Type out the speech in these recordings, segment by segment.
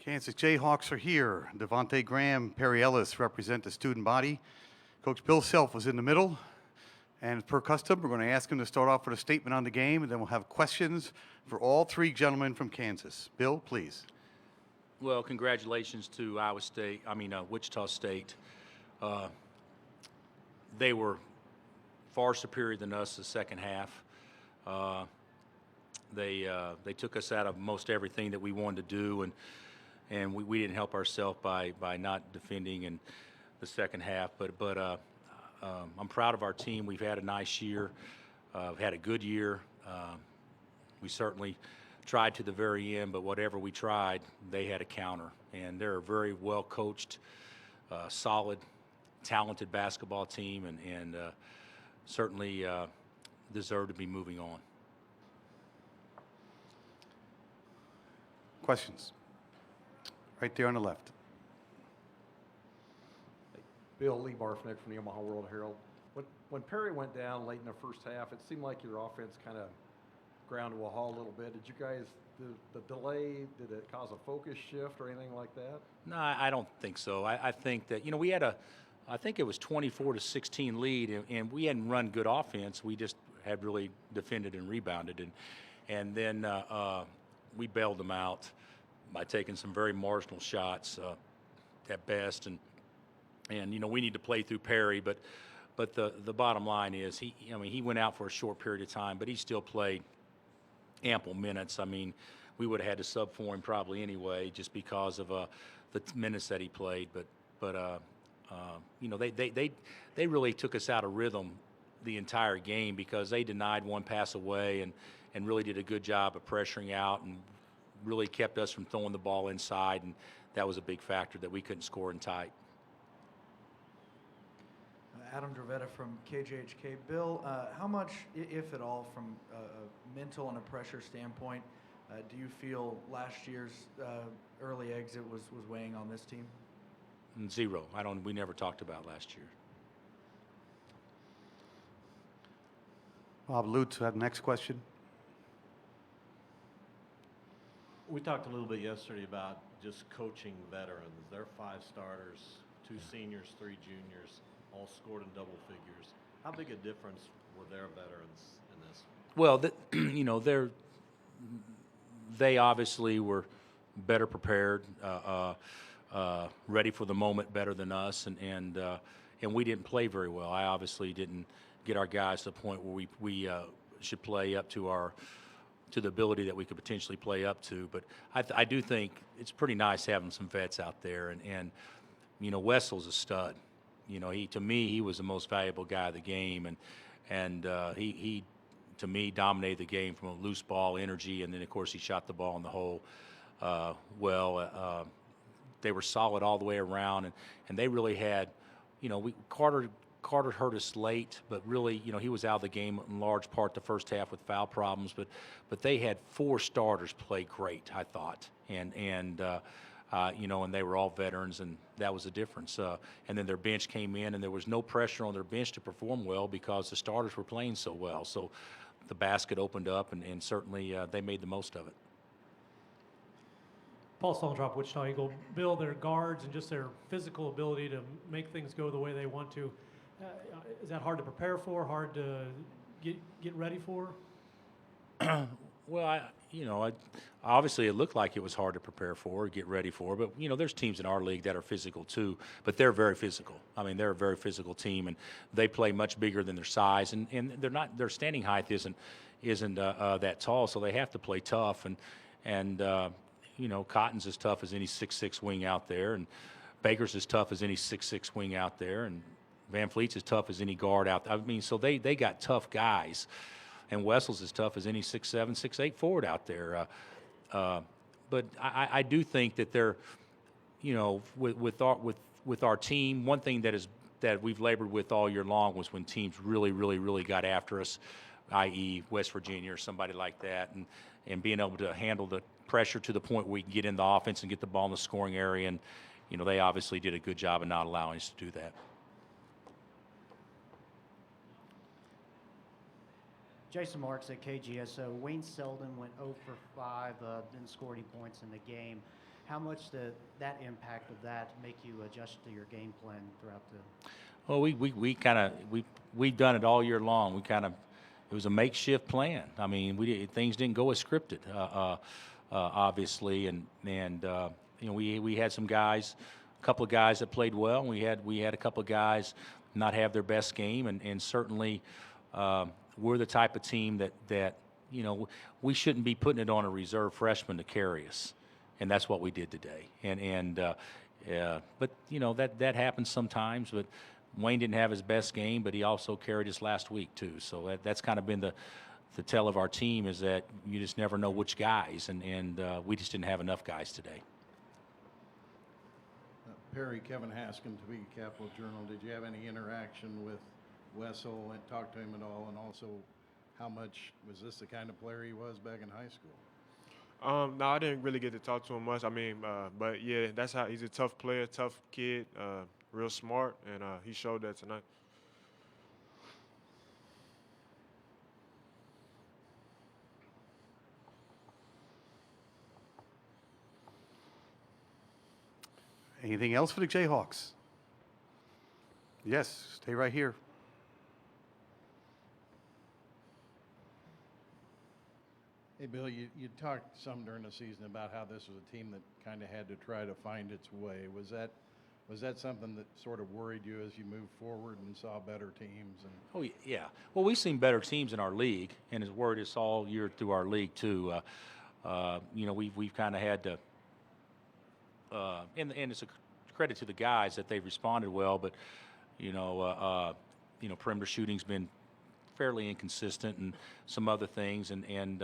Kansas Jayhawks are here. Devontae Graham, Perry Ellis represent the student body. Coach Bill Self was in the middle. And per custom, we're going to ask him to start off with a statement on the game, and then we'll have questions for all three gentlemen from Kansas. Bill, please. Well, congratulations to Wichita State. They were far superior than us the second half. They took us out of most everything that we wanted to do, and we didn't help ourselves by not defending in the second half. But I'm proud of our team. We've had a nice year. We've had a good year. We certainly tried to the very end, but whatever we tried, they had a counter. And they're a very well coached, solid, talented basketball team, and certainly deserve to be moving on. Questions? Right there on the left. Bill, Lee Barfnick from the Omaha World Herald. When Perry went down late in the first half, it seemed like your offense kind of ground to a halt a little bit. Did you guys, the delay, did it cause a focus shift or anything like that? No, I don't think so. I think that, we had I think it was 24-16 lead, and we hadn't run good offense. We just had really defended and rebounded. And then we bailed them out by taking some very marginal shots at best. And we need to play through Perry, but the bottom line is he went out for a short period of time, but he still played ample minutes. I mean, we would have had to sub for him probably anyway, just because of the minutes that he played. But they really took us out of rhythm the entire game because they denied one pass away and really did a good job of pressuring out and really kept us from throwing the ball inside, and that was a big factor that we couldn't score in tight. Adam Dravetta from KJHK. Bill, how much, if at all, from a mental and a pressure standpoint, do you feel last year's early exit was weighing on this team? Zero. We never talked about last year. Bob Lutz, have the next question. We talked a little bit yesterday about just coaching veterans. They're 5 starters, 2 seniors, 3 juniors, all scored in double figures. How big a difference were their veterans in this? Well, they obviously were better prepared, ready for the moment better than us, and we didn't play very well. I obviously didn't get our guys to the point where we should play up to the ability that we could potentially play up to. But I do think it's pretty nice having some vets out there, and Wessel's a stud. To me, he was the most valuable guy of the game, and he to me dominated the game from a loose ball energy, and then of course he shot the ball in the hole well. They were solid all the way around, and they really had, Carter hurt us late, but really, he was out of the game in large part the first half with foul problems. But they had 4 starters play great, I thought, and they were all veterans, and that was the difference. And then their bench came in, and there was no pressure on their bench to perform well because the starters were playing so well. So the basket opened up, and certainly they made the most of it. Paul Stollentrop, Wichita Eagle. Bill, their guards and just their physical ability to make things go the way they want to, is that hard to prepare for, hard to get ready for? Well, obviously it looked like it was hard to prepare for, get ready for, but, there's teams in our league that are physical too, but they're very physical. I mean, they're a very physical team, and they play much bigger than their size, and their standing height isn't that tall, so they have to play tough, and Cotton's as tough as any 6'6" wing out there, and Baker's as tough as any 6'6" wing out there, and Van Fleet's as tough as any guard out there. I mean, so they got tough guys, and Wessel's as tough as any 6'7", 6'8" forward out there. But I do think that they're, with our team, one thing that we've labored with all year long was when teams really, really, really got after us, i.e. West Virginia or somebody like that, and being able to handle the pressure to the point where we can get in the offense and get the ball in the scoring area. And, they obviously did a good job of not allowing us to do that. Jason Marks at KGSO. Wayne Selden went 0 for 5, didn't score any points in the game. How much did that impact of that make you adjust to your game plan throughout the? Well, we've done it all year long. It was a makeshift plan. I mean, things didn't go as scripted, obviously, and you know, we had some guys, a couple of guys that played well. We had a couple of guys not have their best game, and certainly we're the type of team that you know, we shouldn't be putting it on a reserve freshman to carry us, and that's what we did today. But you know, that happens sometimes. But Wayne didn't have his best game, but he also carried us last week too. So that's kind of been the tell of our team, is that you just never know which guys, and we just didn't have enough guys today. Perry, Kevin Haskin, Topeka Capital Journal. Did you have any interaction with Wessel and talk to him at all? And also, how much was this the kind of player he was back in high school? No, I didn't really get to talk to him much. I mean, but yeah, that's how he's a tough player, tough kid, real smart, and he showed that tonight. Anything else for the Jayhawks? Yes, stay right here. Hey, Bill, you talked some during the season about how this was a team that kind of had to try to find its way. Was that something that sort of worried you as you moved forward and saw better teams? And Oh yeah. Well, we've seen better teams in our league, and it's worried us all year through our league too. You know, we've kind of had to, and it's a credit to the guys that they've responded well. But you know, perimeter shooting's been fairly inconsistent, and some other things, and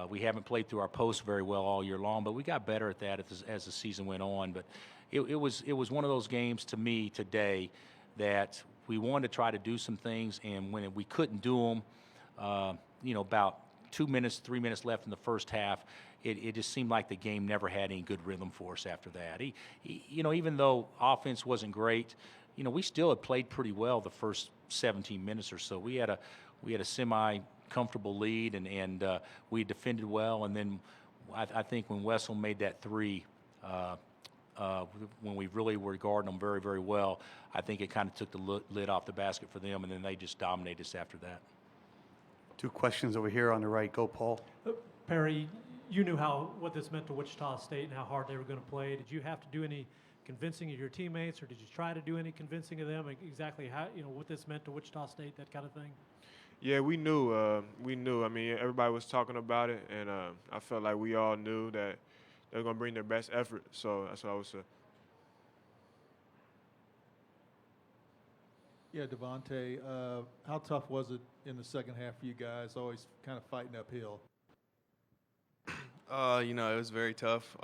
we haven't played through our post very well all year long. But we got better at that as the season went on. But it was one of those games to me today that we wanted to try to do some things, and when we couldn't do them, you know, about 3 minutes left in the first half, it just seemed like the game never had any good rhythm for us after that. You know, even though offense wasn't great, you know, we still had played pretty well the first 17 minutes or so. We had a semi-comfortable lead, and we defended well. And then I think when Wessel made that three, when we really were guarding them very, very well, I think it kind of took the lid off the basket for them, and then they just dominated us after that. Two questions over here on the right. Go, Paul. Perry, you knew what this meant to Wichita State and how hard they were going to play. Did you have to do any convincing of your teammates, or did you try to do any convincing of them exactly how, you know, what this meant to Wichita State, that kind of thing? Yeah, we knew. I mean, everybody was talking about it, and I felt like we all knew that they were going to bring their best effort. So that's what I would say. Yeah, Devontae, how tough was it in the second half for you guys, always kind of fighting uphill? You know, it was very tough.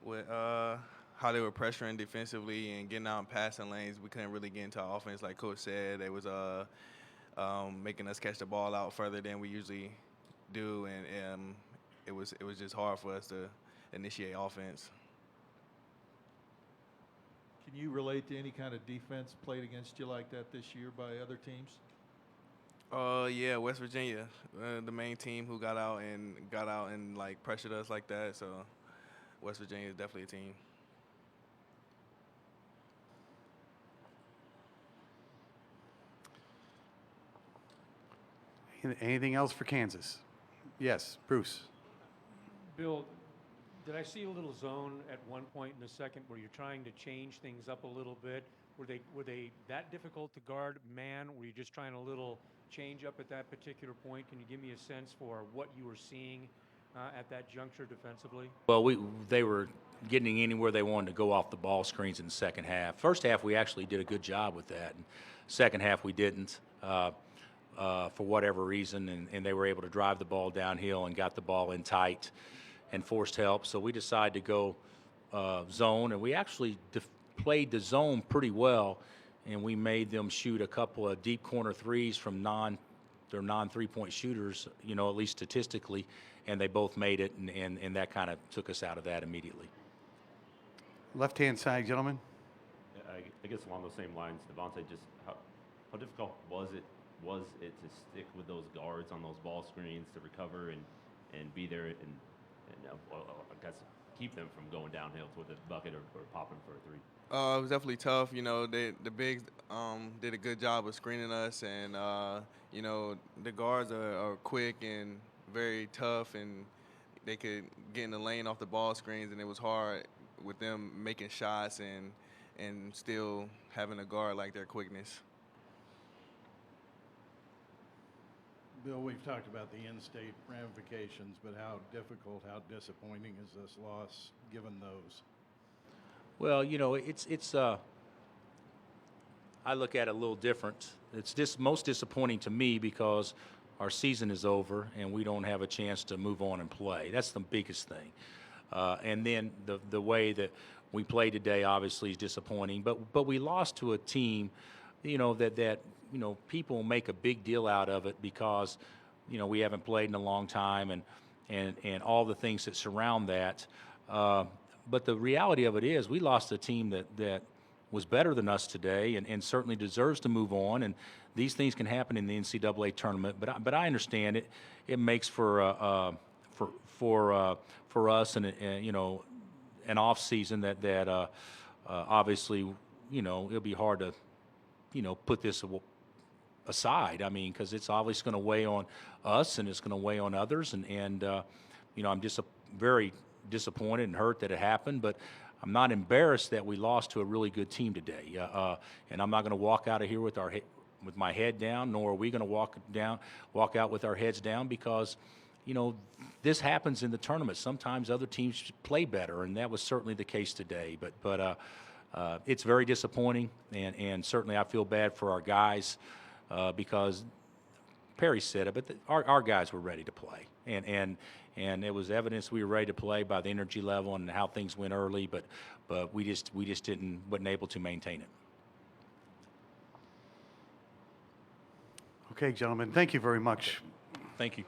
With how they were pressuring defensively and getting out in passing lanes, we couldn't really get into our offense. Like Coach said, they was making us catch the ball out further than we usually do, and it was just hard for us to initiate offense. Can you relate to any kind of defense played against you like that this year by other teams? Yeah, West Virginia, the main team who got out and like pressured us like that. So West Virginia is definitely a team. Anything else for Kansas? Yes, Bruce. Bill, did I see a little zone at one point in the second where you're trying to change things up a little bit? Were they that difficult to guard man? Were you just trying a little change up at that particular point? Can you give me a sense for what you were seeing at that juncture defensively? Well, they were getting anywhere they wanted to go off the ball screens in the second half. First half, we actually did a good job with that. And second half, we didn't. For whatever reason, and they were able to drive the ball downhill and got the ball in tight and forced help. So we decided to go zone, and we actually played the zone pretty well, and we made them shoot a couple of deep corner threes from their non-three-point shooters, you know, at least statistically, and they both made it, and that kind of took us out of that immediately. Left-hand side, gentlemen. I guess along those same lines, Devontae, just how difficult was it to stick with those guards on those ball screens to recover and be there and I guess keep them from going downhill toward the bucket or popping for a three? It was definitely tough. You know, the bigs did a good job of screening us, and you know, the guards are quick and very tough, and they could get in the lane off the ball screens, and it was hard with them making shots and still having a guard like their quickness. Bill, we've talked about the in-state ramifications, but how difficult, how disappointing is this loss given those? Well, you know, I look at it a little different. It's most disappointing to me because our season is over and we don't have a chance to move on and play. That's the biggest thing. And then the way that we played today obviously is disappointing. But we lost to a team, you know, that you know, people make a big deal out of it because, you know, we haven't played in a long time and all the things that surround that. But the reality of it is we lost a team that was better than us today and certainly deserves to move on. And these things can happen in the NCAA tournament. But I understand it. It makes for us and you know, an off season that obviously, you know, it'll be hard to, you know, put this aside. I mean, because it's obviously going to weigh on us and it's going to weigh on others. And you know, I'm just very disappointed and hurt that it happened, but I'm not embarrassed that we lost to a really good team today. And I'm not going to walk out of here with with my head down, nor are we going to walk out with our heads down because, you know, this happens in the tournament. Sometimes other teams play better, and that was certainly the case today. But it's very disappointing, and certainly I feel bad for our guys because Perry said it, but our guys were ready to play, and it was evidence we were ready to play by the energy level and how things went early, but we just wasn't able to maintain it. Okay, gentlemen, thank you very much. Thank you.